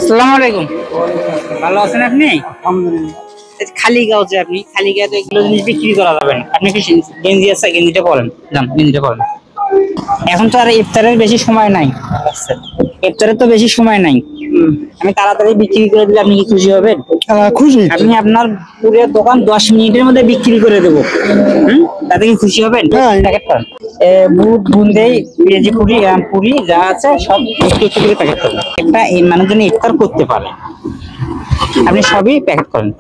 আসসালামু আলাইকুম। ভালো আছেন আপনি? আলহামদুলিল্লাহ। খালি গাঁওতে আপনি খালি গাঁওতে এগুলো জিনিস বিক্রি করা যাবে না। আপনি কি গেঞ্জি আছে, গেঞ্জিটা পরেন, যান গেঞ্জিটা পরেন। এখন তো আর ইফতারের বেশি সময় নাই, ইফতারের তো বেশি সময় নাই। আমি তাড়াতাড়ি বিক্রি করে দিলে আপনি কি খুশি হবেন? খুশি। আপনি আপনার পুরো দোকান 10 মিনিটের মধ্যে বিক্রি করে দেবো, তাতে কি খুশি হবেন? প্যাকেট করেন, বুট বুন্দেই পেঁয়াজি পুরি পুরি যা আছে সব একটু একটু করে প্যাকেট করেন। একটা এই মানুষজন ইফতার করতে পারে, আপনি সবই প্যাকেট করেন।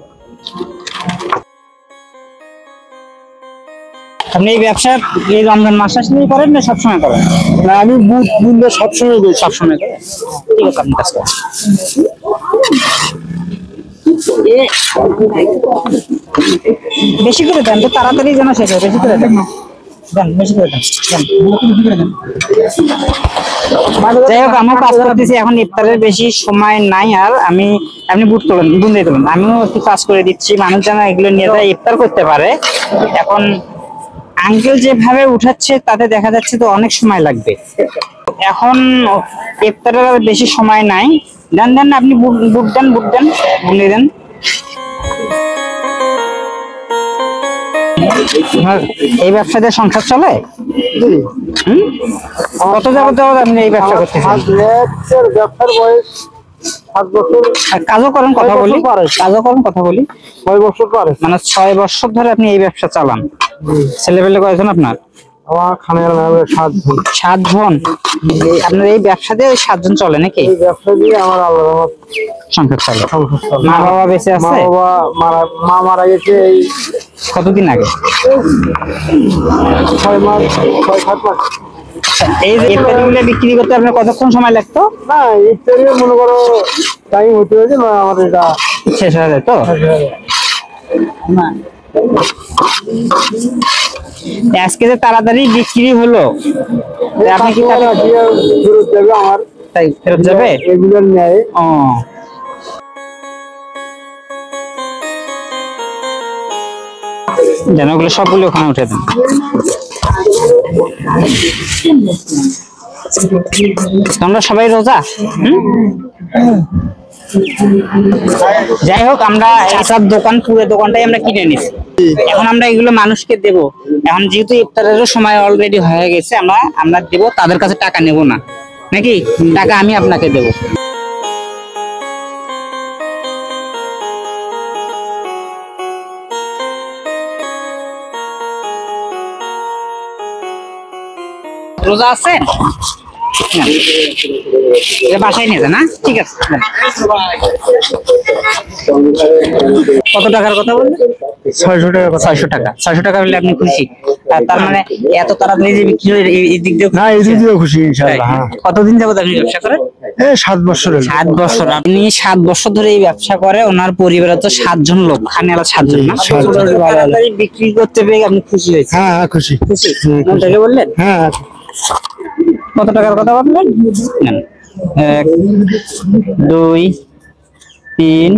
আপনি এই ব্যবসা এই রমজান মাস আসলেই করেন না সবসময় করেন? না, আমি বুট বুনলে সবসময় করি। সবসময় করেন, ঠিক আছে আপনি কাজ করেন। বেশি করে দেন তো, তাড়াতাড়ি যেন শেষ হয়। বেশি করে দেন, বেশি করে দেন। যাই হোক, আমিও কাজ করতেছি এখন, ইফতারের বেশি সময় নাই। আর আপনি বুট তোলেন, বুন্দে তোলেন, আমিও একটু কাজ করে দিচ্ছি। মানুষ যেন এগুলো নিয়ে যায় ইফতার করতে পারে। এখন আঙ্কেল যেভাবে উঠাচ্ছে তাতে দেখা যাচ্ছে তো অনেক সময় লাগবে। এখন ইফতারের বেশি সময় নাই। দেন দেন, আপনি বুট দেন, বুন্দে দেন। এই ব্যবসাতে সংসার চলে? কত যাবত আপনি এই ব্যবসা করতেছেন? ব্যবসার বয়স 7 বছর। কাজও করেন, কথা বলি, কাজও করেন, কথা বলি। 6 বছর পরে, মানে 6 বছর ধরে আপনি এই ব্যবসা চালান। ছেলেপেলে কয়জন আপনার? আমার খানের 7 জন। 7 জন? আপনার এই ব্যবসা দিয়ে 7 জন চলে নাকি? এই ব্যবসা দিয়ে আমার আল্লাহ সংসার চলে। মা বাবা বেঁচে আছে? মা মারা গেছে এই কতদিন আগে? 6 মাস, 6-7 মাস। এই যে ইফতারিগুলো বিক্রি করতে আপনার কতক্ষণ সময় লাগতো? না, ইফতারি মনে করো টাইম হতে হয়েছে না, আমার এটা শেষ হয়ে যায় তো। না, আজকে যে তাড়াতাড়ি বিক্রি হলো, আপনি কি ফেরত যাবে? আমার তাই ফেরত যাবে এগুলো নেয়। ও, যেন ওগুলো সবগুলো ওখানে উঠে দেন। তোমরা সবাই রোজা? যাই হোক, আমরা চাচার দোকান, পুরো দোকানটাই আমরা কিনে নিছি। এখন আমরা এগুলো মানুষকে দেব। এখন যেহেতু ইফতারেরও সময় অলরেডি হয়ে গেছে, আমরা দেব, তাদের কাছে টাকা নেব না, নাকি? টাকা আমি আপনাকে দেব। রোজা আছেন? বাসায় নিয়ে যান, ঠিক আছে। কত টাকার কথা বললেন? 600 টাকা। 600 টাকা। 600 টাকা হলে আপনি খুশি? তার মানে এত তাড়াতাড়ি যে বিক্রি হয় এই দিক দিয়ে? না, এই দিক দিয়েও খুশি ইনশাআল্লাহ। কতদিন যাবত আপনি ব্যবসা করেন? 7 বছর। 7 বছর। আপনি 7 বছর ধরে এই ব্যবসা করে, ওনার পরিবারে তো 7 জন লোক, খানেওয়ালা 7 জন না? তাড়াতাড়ি বিক্রি করতে পেরে আপনি খুশি হয়েছেন? হ্যাঁ, খুশি। খুশি মনটাকে বললেন? হ্যাঁ। কত টাকার কথা বললেন? 1 2 3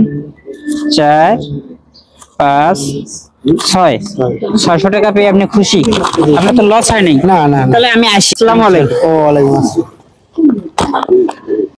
4 5 6 600 টাকা পেয়ে আপনি খুশি? আপনার তো লস হয় নাই? না না। তাহলে আমি আসি। আসসালামু আলাইকুম। ওয়ালাইকুম আসসালাম।